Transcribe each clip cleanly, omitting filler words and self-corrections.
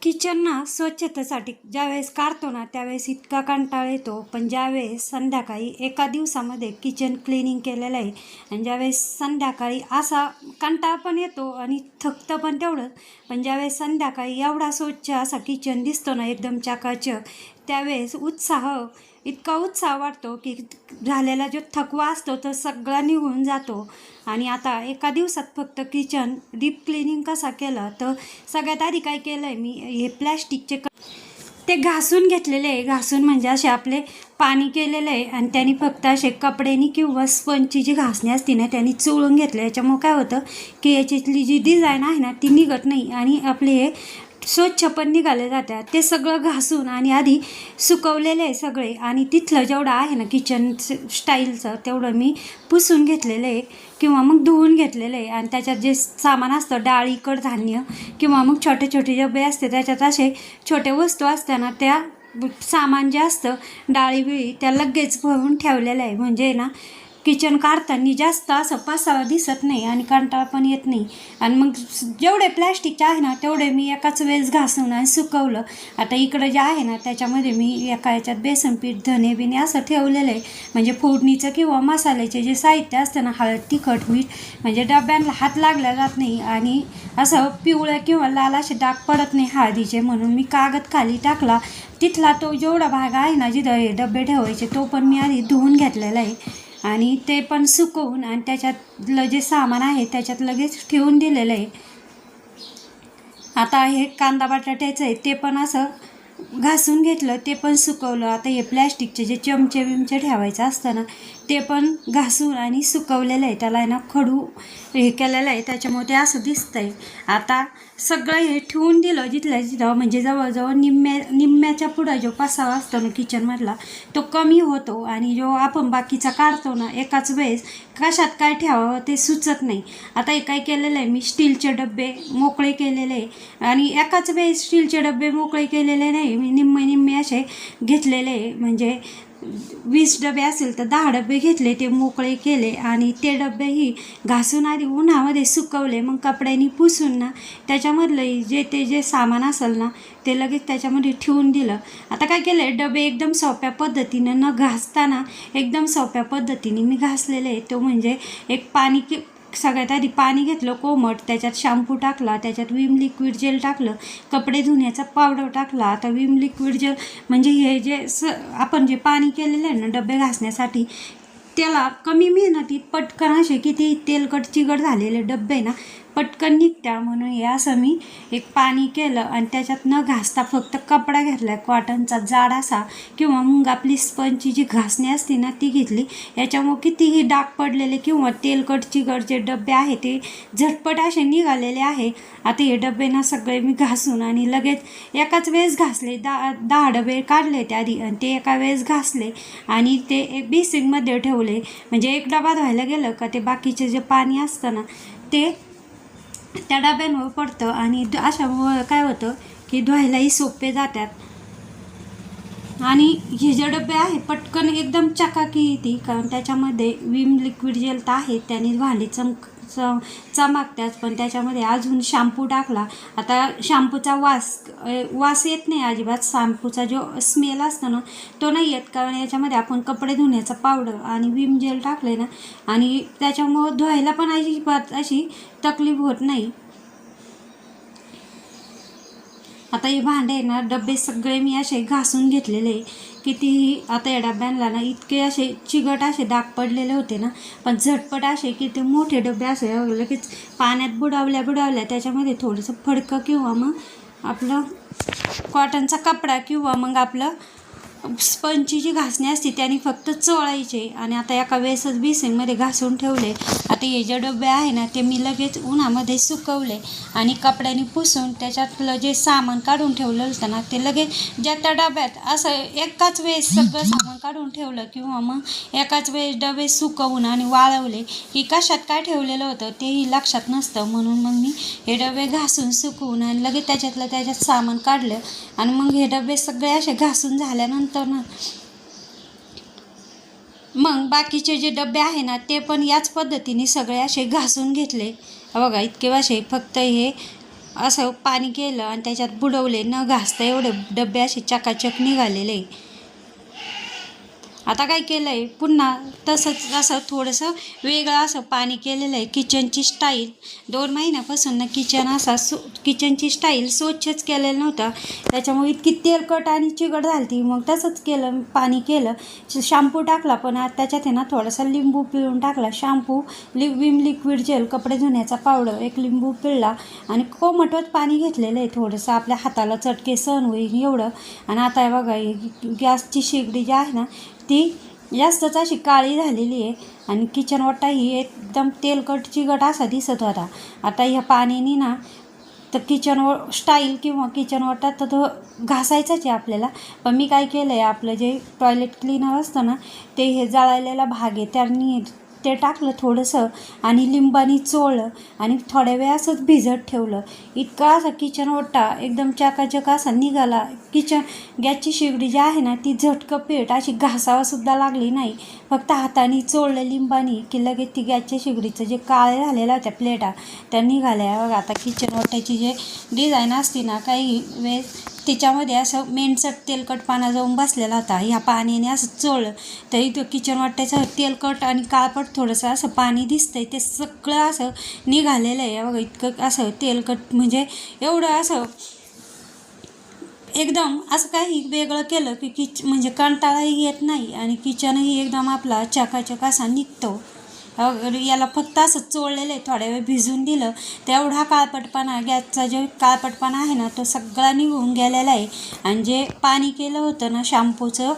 Kitchen ना स्वच्छतेसाठी ज्यावेळेस काढतो ना त्यावेळेस इतका कंटाळा येतो, पण ज्यावेळेस संध्याकाळी एका दिवसामध्ये किचन क्लिनिंग केलेलं आहे आणि ज्यावेळेस संध्याकाळी असा कंटाळा पण येतो आणि थकतं पण तेवढं. पण ज्यावेळेस संध्याकाळी एवढा स्वच्छ असा किचन दिसतो ना एकदम चकाचक, त्यावेळेस इतका उत्साह वाटतो की झालेला जो थकवा असतो तो सगळा निघून जातो. आणि आता एका दिवसात फक्त किचन डीप क्लिनिंग कसा केलं, तर सगळ्यात आधी काय केलं आहे मी, हे प्लॅस्टिकचे ते घासून घेतलेले आहे. घासून म्हणजे असे आपले पाणी केलेलं आहे आणि त्यांनी फक्त असे कपड्यानी किंवा स्पंजची जी घासणी असते ना त्यांनी चोळून घेतलं. याच्यामुळे काय होतं की याच्यातली जी डिझाईन आहे ना ती निघत नाही आणि आपले हे स्वच्छ पण निघाले जातात. ते सगळं घासून आणि आधी सुकवलेलं आहे सगळे आणि तिथलं जेवढं आहे ना किचन स्टाईलचं तेवढं मी पुसून घेतलेलं आहे किंवा मग धुवून घेतलेलं आहे. आणि त्याच्यात जे सामान असतं डाळी कडधान्य किंवा मग छोटे छोटे डबे असते त्याच्यात असे छोटे वस्तू असताना त्या सामान जे असतं डाळी बिळी त्या लगेच भरून ठेवलेलं आहे. म्हणजे ना किचन काढताना जास्त असं पसारा दिसत नाही आणि कंटाळा पण येत नाही. आणि मग जेवढे प्लॅस्टिकचे आहे ना तेवढे मी एकाच वेळेस घासून आणि सुकवलं. आता इकडं जे आहे ना त्याच्यामध्ये मी एका याच्यात बेसन पीठ धने बिने असं ठेवलेलं आहे. म्हणजे फोडणीचं किंवा मसाल्याचे जे साहित्य असतं ना हळद तिखट मीठ, म्हणजे डब्यांना हात लागला जात नाही आणि असं पिवळ्या किंवा लाल असे डाग पडत नाही हळदीचे, म्हणून मी कागद खाली टाकला. तिथला तो जेवढा भाग आहे ना जिथं हे डबे ठेवायचे तो पण मी आधी धुवून घेतलेला आहे आणि ते पण सुकवून आणि त्याच्यातलं जे सामान आहे त्याच्यात लगेच ठेवून दिलेलं आहे. आता हे कांदा बटाट्याचं आहे ते पण असं घासून घेतलं, ते पण सुकवलं. आता हे प्लॅस्टिकचे जे चमचे बिमचे ठेवायचं असतं ना ते पण घासून आणि सुकवलेलं आहे. त्याला आहे ना खडू हे केलेलं आहे त्याच्यामुळे ते असं दिसतं आहे. आता सगळं हे ठेवून दिलं जिथल्या जिथं, म्हणजे जवळजवळ निम्म्याच्या पुढं जो पसारा असतो ना किचनमधला तो कमी होतो आणि जो आपण बाकीचा काढतो ना एकाच वेळेस कशात काय ठेवावं ते सुचत नाही. आता हे काय केलेलं आहे मी, स्टीलचे डबे मोकळे केलेले आहे आणि एकाच वेळेस स्टीलचे डबे मोकळे केलेले नाही, मी निम्मे असे घेतलेले आहे. म्हणजे 20 डबे असेल तर 10 डबे घेतले, ते मोकळे केले आणि ते डबेही घासून आधी उन्हामध्ये सुकवले. मग कपड्यांनी पुसून ना त्याच्यामधलं जे सामान असेल ना ते लगेच त्याच्यामध्ये ठेवून दिलं. आता काय केलं आहे, डबे एकदम सोप्या पद्धतीनं न घासताना एकदम सोप्या पद्धतीने मी घासलेले आहे. तो म्हणजे एक सगळ्यात आधी पाणी घेतलं कोमट, त्याच्यात शॅम्पू टाकला, त्याच्यात विम लिक्विड जेल टाकलं, कपडे धुण्याचा पावडर टाकला. आता विम लिक्विड जेल म्हणजे हे जे आपण जे पाणी केलेलं आहे ना डबे घासण्यासाठी त्याला कमी मेहनतीत पटकन असे किती तेलकट चिकट झालेले डबे ना पटकन निघत्या, म्हणून हे असं मी एक पाणी केलं आणि त्याच्यात न घासता फक्त कपडा घेतला कॉटनचा जाड असा किंवा मग आपली स्पंजची जी घासणी असते ना ती घेतली. याच्यामुळे कितीही डाग पडलेले किंवा तेलकट चिकट जे डबे आहे ते झटपट असे निघालेले आहे. आता हे डबे ना सगळे मी घासून आणि लगेच एकाच वेळेस घासले. 10 डबे काढले त्याआधी आणि ते एका वेळेस घासले आणि ते एक बेसिनमध्ये ठेवले. म्हणजे एक डबा धुवायला गेलं का ते बाकीचे जे पाणी असतं ना ते त्या डब्यांवर पडतं आणि अशामुळं काय होतं की धुवायलाही सोपे जातात. आणि हे जे डबे आहे पटकन एकदम चकाकी येते, कारण त्याच्यामध्ये विम लिक्विड जेल तर आहे त्याने भांडी चमकतात, पण त्याच्यामध्ये अजून शॅम्पू टाकला. आता शॅम्पूचा वास येत नाही अजिबात. शॅम्पूचा जो स्मेल असतो ना तो नाही येत, कारण याच्यामध्ये आपण कपडे धुण्याचा पावडर आणि विम जेल टाकले ना आणि त्याच्यामुळं धुवायला पण अजिबात अशी तकलीफ होत नाही. आता हे भांडे ना डबे सगळे मी असे घासून घेतलेले. कितीही आता या डब्यांना ना इतके असे चिकट असे डाग पडलेले होते ना, पण झटपट असे किती मोठे डबे असे लगेच पाण्यात बुडवल्या त्याच्यामध्ये थोडंसं फडकं किंवा मग आपलं कॉटनचा कपडा किंवा मग आपलं स्पंजची जी घासणी असते त्याने फक्त चोळायचे आणि आता एका वेळेसच बेसिनमध्ये घासून ठेवले. आता हे जे डबे आहे ना ते मी लगेच उन्हामध्ये सुकवले आणि कपड्याने पुसून त्याच्यातलं जे सामान काढून ठेवलं होतं ना ते लगेच ज्या त्या डब्यात असं एकाच वेळेस सगळं सामान काढून ठेवलं किंवा मग एकाच वेळेस डबे सुकवून आणि वाळवले की कशात काय ठेवलेलं होतं तेही लक्षात नसतं. म्हणून मग मी हे डबे घासून सुकवून आणि लगेच त्याच्यात सामान काढलं आणि मग हे डबे सगळे असे घासून झाल्यानंतर ना मग बाकीचे जे डबे आहे ना ते पण याच पद्धतीने सगळे असे घासून घेतले. बघा इतके असे फक्त हे असं पाणी केलं आणि त्याच्यात बुडवले, न घासता एवढे डबे असे चकाचक निघालेले. आता काय केलं आहे, पुन्हा तसंच असं थोडंसं वेगळं असं पाणी केलेलं आहे. किचनची स्टाईल 2 महिन्यापासून ना किचनची स्टाईल स्वच्छच केलेलं नव्हतं, त्याच्यामुळे इतकी तेलकट आणि चिकट झाली ती. मग तसंच केलं, पाणी केलं, शॅम्पू टाकला, पण आता त्याच्यात आहे ना थोडासा लिंबू पिळून टाकला. शॅम्पू, विम लिक्विड जेल, कपडे धुण्याचा पावडर, एक लिंबू पिळला आणि कोमटच पाणी घेतलेलं आहे, थोडंसं आपल्या हाताला चटके सहन होईल एवढं. आणि आता हे बघा, गॅसची शेगडी जी आहे ना ती जास्तच अशी काळी झालेली आहे आणि किचन ओटा ही एकदम तेलकट चिकट असा दिसत होता. आता ह्या पाण्याने ना तर किचन स्टाईल किंवा किचन ओटा तर तो घासायचाच आहे आपल्याला. पण मी काय केलं आहे, आपलं जे टॉयलेट क्लीनर असतं ना ते हे जळालेला भाग आहे त्यांनी ते टाकलं थोडंसं आणि लिंबानी चोळलं आणि थोड्या वेळ असंच भिजत ठेवलं. इतका असा किचन ओटा एकदम चकाचक असा निघाला. गॅसची शेगडी जी आहे ना ती झटकं पेट अशी घासावासुद्धा लागली नाही. फक्त हाताने चोळलं लिंबानी की लगेच ती गॅसच्या शेगडीचं जे काळे झालेल्या होत्या प्लेटा त्या निघाल्या. बघा आता किचन ओट्याची जे डिझाईन असते ना काही वेळेस तिच्यामध्ये असं मेणचट तेलकटपणा जाऊन बसलेला होता. ह्या पाण्याने असं चोळलं तरी तो किचन वाट्याचं तेलकट आणि काळपट थोडंसं असं पाणी दिसतंय ते सगळं असं निघालेलं आहे. बघा इतकं असं तेलकट, म्हणजे एवढं असं एकदम असं काही वेगळं केलं की म्हणजे कंटाळाही येत नाही आणि किचनही एकदम आपला चकाचक असा निघतो. याला फक्त असं चोळलेलं आहे, थोड्या वेळ भिजून दिलं तेवढा काळपटपणा, गॅसचा जो काळपटपणा आहे ना तो सगळा निघून गेलेला आहे. आणि जे पाणी केलं होतं ना शॅम्पूचं,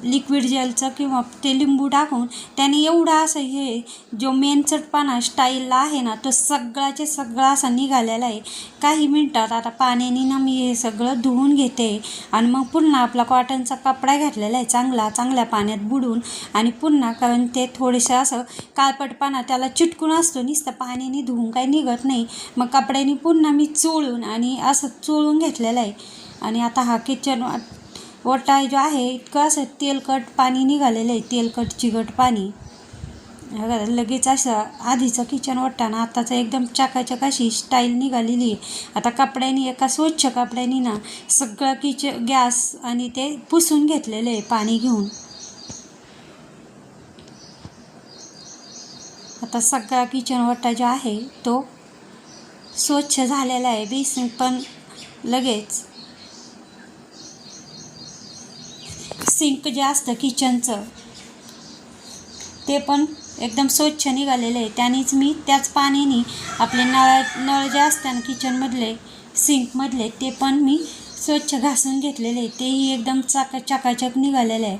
लिक्विड जेलचं किंवा ते लिंबू टाकून, त्याने एवढा असं हे जो मेनचटपणा स्टाईलला आहे ना तो सगळाचे सगळा असा निघालेला आहे. काही मिनटात आता पाण्याने ना मी हे सगळं धुवून घेते आणि मग पुन्हा आपला कॉटनचा कपडा घातलेला आहे चांगल्या पाण्यात बुडून. आणि पुन्हा कारण ते थोडेसं असं काळपटपणा त्याला चिटकून असतो, नुसतं पाण्याने धुवून काही निघत नाही. मग कपड्याने पुन्हा मी चोळून आणि असं चोळून घेतलेलं आहे. आणि आता हा किचन ओटा जो आहे इतकं असं तेलकट पाणी निघालेलं आहे, तेलकट चिकट पाणी. लगेच असं आधीचं किचन ओटा ना आताचं एकदम चकाचक अशी स्टाईल निघालेली आहे. आता कपड्याने एका स्वच्छ कपड्याने ना सगळं गॅस आणि ते पुसून घेतलेलं आहे पाणी घेऊन. आता सगळा किचन ओटा जो आहे तो स्वच्छ झालेला आहे. बेसिन पण लगेच सिंक जे असतं किचनचं ते पण एकदम स्वच्छ निघालेलं आहे. त्यानेच मी त्याच पाण्याने आपले नळ जे असतात ना किचनमधले सिंकमधले ते पण मी स्वच्छ घासून घेतलेले आहे, तेही एकदम चकाचक निघालेलं आहे.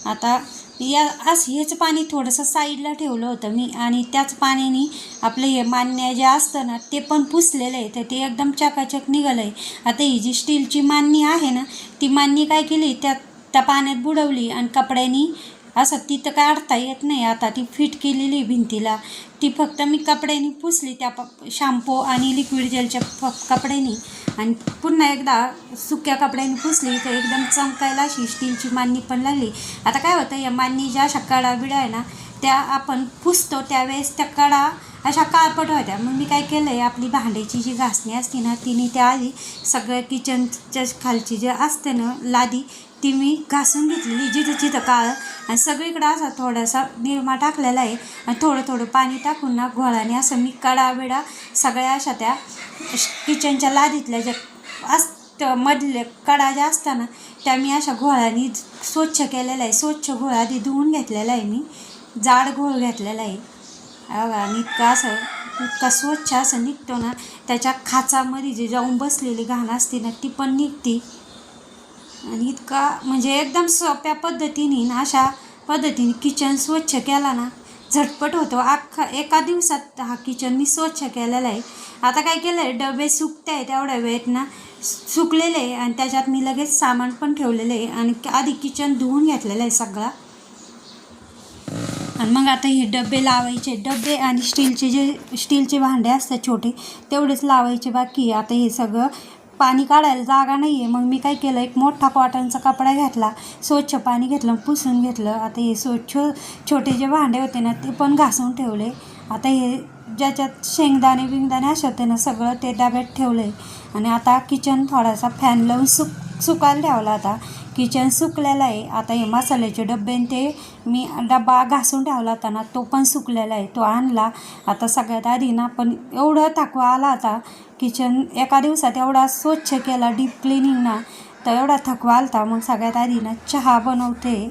आता हेच पाणी थोडंसं साईडला ठेवलं होतं मी आणि त्याच पाण्याने आपलं हे मान्य जे असतं ना ते पण पुसलेलं आहे, तर ते एकदम चकाचक निघालं आहे. आता ही जी स्टीलची मान्य आहे ना ती मान्य काय केली, त्या पाण्यात बुडवली आणि कपड्यानी असं तिथं काढता येत नाही. आता ती फिट केलेली भिंतीला, ती फक्त मी कपड्यानी पुसली त्या शॅम्पू आणि लिक्विड जेलच्या कपड्यानी आणि पुन्हा एकदा सुक्या कपड्याने पुसली तर एकदम चमकायला अशी स्टीलची मान्नी पण लागली. आता काय होतं, या मान्नी ज्या अशा कडा बिडा आहे ना त्या आपण पुसतो त्यावेळेस त्या कडा अशा काळपट होत्या. मग मी काय केलं आहे, आपली भांड्याची जी घासणी असते ना तिने त्याआधी सगळ्या किचनच्या खालची जे असते ना लादी ती मी घासून घेतलेली, जिथं काळं, आणि सगळीकडं असा थोडासा निरमा टाकलेला आहे आणि थोडं पाणी टाकून ना घोळाने असं मी कडा बिडा सगळ्या अशा त्या किचनच्या लादीतल्या ज्या मधले कडा ज्या असतात ना त्या मी अशा घोळाने स्वच्छ केलेला आहे. स्वच्छ घोळ आधी धुवून घेतलेला आहे मी, जाड घोळ घेतलेला आहे. आणि इतका स्वच्छ असं निघतो ना, त्याच्या खाचामध्ये जे जाऊन बसलेली घाण असते ना ती पण निघते. आणि इतका म्हणजे एकदम सोप्या पद्धतीने ना अशा पद्धतीने किचन स्वच्छ केला ना झटपट होतो. एका दिवसात हा किचन मी स्वच्छ केलेला आहे. आता काय केलं आहे, डबे सुकते आहे तेवढ्या वेळेत ना सुकलेले आहे आणि त्याच्यात मी लगेच सामान पण ठेवलेलं आहे आणि आधी किचन धुवून घेतलेलं आहे सगळा. आणि मग आता हे डबे लावायचे, डबे आणि स्टीलचे भांडे असतात छोटे तेवढेच लावायचे बाकी. आता हे सगळं पाणी काढायला जागा नाही आहे, मग मी काय केलं, एक मोठा कॉटनचा कपडा घेतला, स्वच्छ पाणी घेतलं, पुसून घेतलं. आता हे छोटे जे भांडे होते ना ते पण घासून ठेवले. आता हे ज्याच्यात शेंगदाणे बिंगदाणे असे होते ना सगळं ते डब्यात ठेवलं आहे. आणि आता किचन थोडासा फॅन लावून सुकायला ठेवला. आता किचन सुकलेलं आहे. आता हे मसाल्याचे डबे ते मी डबा घासून ठेवला होता ना तो पण सुकलेला आहे, तो आणला. आता सगळ्यात आधी ना पण एवढं थकवा आला आता किचन एका दिवसात एवढा स्वच्छ केला डीप क्लिनिंग ना, तर एवढा थकवा आलता. मग सगळ्यात आधी ना चहा बनवते.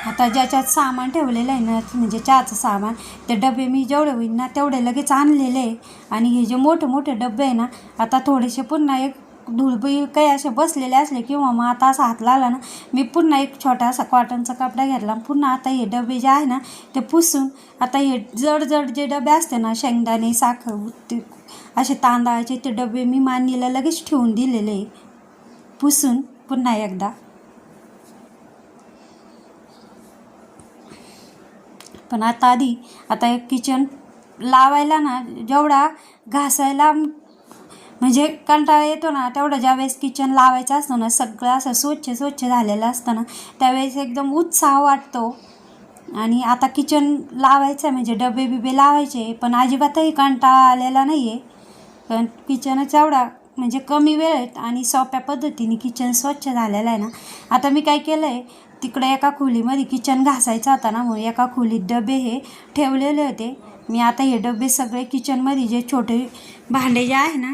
आता ज्याच्यात सामान ठेवलेलं आहे ना म्हणजे चहाचं सामान, ते डबे मी जेवढे होईल ना तेवढे लगेच आणलेले आहे. आणि हे जे मोठे मोठे डबे आहे ना, आता थोडेसे पुन्हा एक धुळबुई काही असे बसलेले असले किंवा मग आता असा हात लागला ना, मी पुन्हा एक छोटा असा कॉटनचा कपडा घेतला. पुन्हा आता हे डबे जे आहे ना ते पुसून, आता हे जड जड जे डबे असते ना शेंगदाणे साखर ते असे तांदळाचे ते डबे मी मांडणीला लगेच ठेवून दिलेले आहे पुसून पुन्हा एकदा. पण आता आधी आता एक किचन लावायला ना जेवढा घासायला म्हणजे कंटाळा येतो ना, तेवढं ज्यावेळेस किचन लावायचं असतं ना सगळं असं स्वच्छ झालेलं असतं ना त्यावेळेस एकदम उत्साह वाटतो. आणि आता किचन लावायचं आहे म्हणजे डबे बिबे लावायचे, पण अजिबातही कंटाळा आलेला नाही आहे. कारण किचनच एवढा म्हणजे कमी वेळेत आणि सोप्या पद्धतीने किचन स्वच्छ झालेलं आहे ना. आता मी काय केलं आहे, तिकडे एका खोलीमध्ये किचन घासायचं होता ना, म्हणून एका खोलीत डबे हे ठेवलेले होते मी. आता हे डबे सगळे किचनमध्ये जे छोटे भांडे जे आहे ना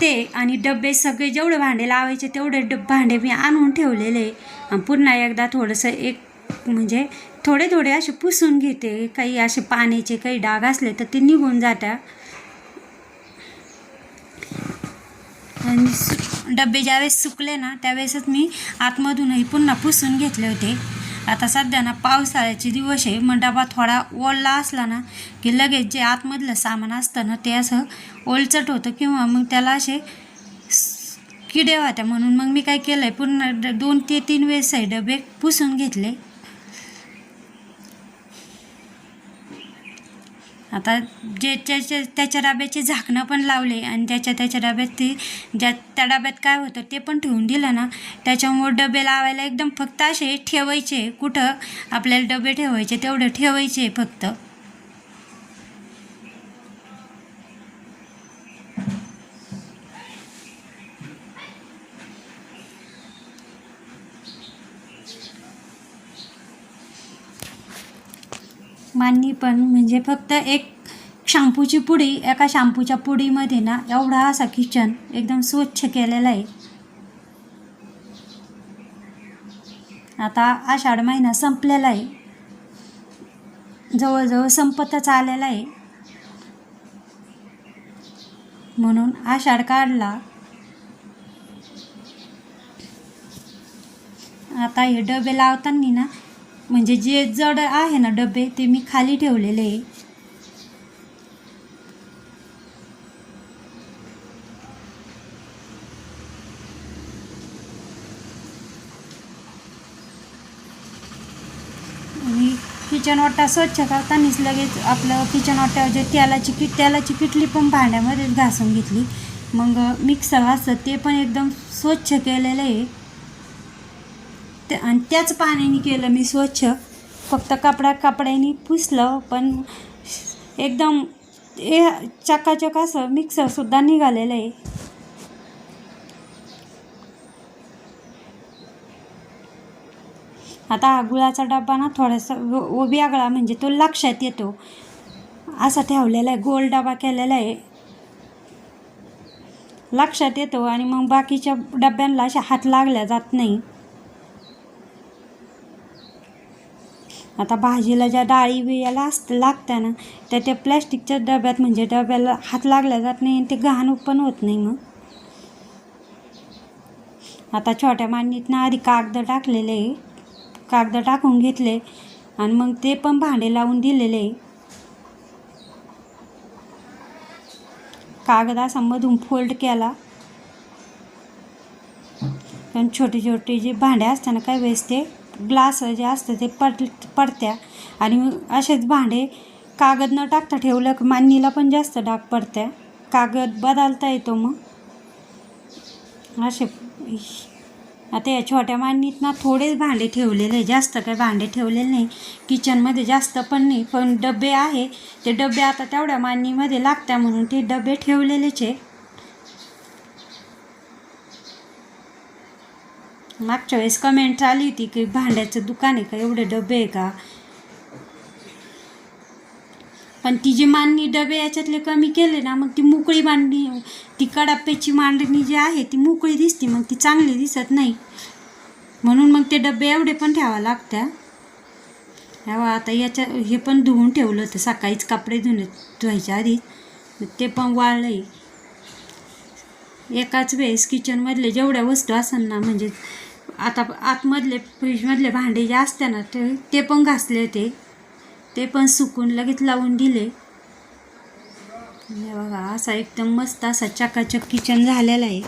ते आणि डबे सगळे जेवढे भांडे लावायचे तेवढे भांडे मी आणून ठेवलेले. आणि पुन्हा एकदा थोडंसं एक म्हणजे थोडे असे पुसून घेते. काही असे पाण्याचे काही डाग असले तर ते निघून जातात. आणि डबे ज्यावेळेस सुकले ना त्यावेळेसच मी आतमधूनही पुन्हा पुसून घेतले होते. आता सध्या ना पावसाळ्याचे दिवस आहे, मग डबा थोडा ओला असला ना की लगेच जे आतमधलं सामान असतं ना ते असं ओलचट होतं किंवा मग त्याला असे किडे होत्या. म्हणून मग मी काय केलं आहे, पुन्हा 2 ते 3 वेळेस डबे पुसून घेतले. आता जे त्याच्या डब्याचे झाकणं पण लावले आणि त्याच्या डब्यात ते त्या डब्यात काय होतं ते पण ठेवून दिलं ना. त्याच्यामुळे डबे लावायला एकदम फक्त असे ठेवायचे, कुठं आपल्याला डबे ठेवायचे तेवढे ठेवायचे फक्त. मांडणी पण म्हणजे फक्त एक शॅम्पूची पुडी, एका शॅम्पूच्या पुडीमध्ये ना एवढा असा किचन एकदम स्वच्छ केलेला आहे. आता आषाढ महिना संपलेला आहे, जवळजवळ संपतच आलेला आहे. म्हणून आषाढ काढला. आता हे डबे लावताना ना म्हणजे जे जड आहे ना डबे ते मी खाली ठेवलेले आहे. आणि किचन ओटा स्वच्छ करतानाच लगेच आपलं किचन ओट्यावर जे तेलाची किटली पण भांड्यामध्येच घासून घेतली. मग मिक्सर असतं ते पण एकदम स्वच्छ केलेलं आहे. आणि त्याच पाण्याने केलं मी स्वच्छ, फक्त कपड्याने पुसलं. पण एकदम चकाचक असं मिक्सरसुद्धा निघालेलं आहे. आता हा गुळाचा डबा ना थोडासा वेगळा म्हणजे तो लक्षात येतो असा ठेवलेला आहे. गोल डबा केलेला आहे, लक्षात येतो. आणि मग बाकीच्या डब्यांना अशा हात लागल्या जात नाही. आता भाजीला ज्या डाळी बियाला लागत्या ना त्या प्लॅस्टिकच्या डब्यात म्हणजे डब्याला हात लागल्या जात नाही आणि ते घाण पण होत नाही. मग आता छोट्या मांडणीतनं आधी कागद टाकलेले, कागद टाकून घेतले आणि मग ते पण भांडे लावून दिलेले. कागद असा मधून फोल्ड केला, कारण छोटे जे भांडे असतात ना काही वेळेस ते ग्लास जे असतं ते पडत्या. आणि असेच भांडे कागद न टाकता ठेवलं की मांडणीला पण जास्त डाग पडत्या. कागद बदलता येतो. मग असे आता या छोट्या मांडणीत ना थोडेच भांडे ठेवलेले आहे, जास्त काही भांडे ठेवलेले नाही. किचनमध्ये जास्त पण नाही, पण डबे आहे. ते डबे आता तेवढ्या मांडणीमध्ये लागत्या म्हणून ते डबे ठेवलेलेच आहे. मागच्या वेळेस कमेंट आली होती की भांड्याचं दुकान आहे का, एवढे डबे आहे का. पण ती जी मांडणी डबे याच्यातले कमी केले ना, मग ती मोकळी मांडणी, ती कडाप्याची मांडणी जी आहे ती मोकळी दिसते, मग ती चांगली दिसत नाही. म्हणून मग ते डबे एवढे पण ठेवा लागत्या. आता हे पण धुवून ठेवलं होतं सकाळीच, कपडे धुवायच्या आधी. ते पण वाळलंय. एकाच वेळेस किचनमधले जेवढ्या वस्तू असेल ना, म्हणजे आता आतमधले फ्रीजमधले भांडे जे असते ना ते पण घासले होते. ते पण सुकून लगेच लावून दिले. बघा, असा एकदम मस्त असा चकाचक किचन झालेला आहे.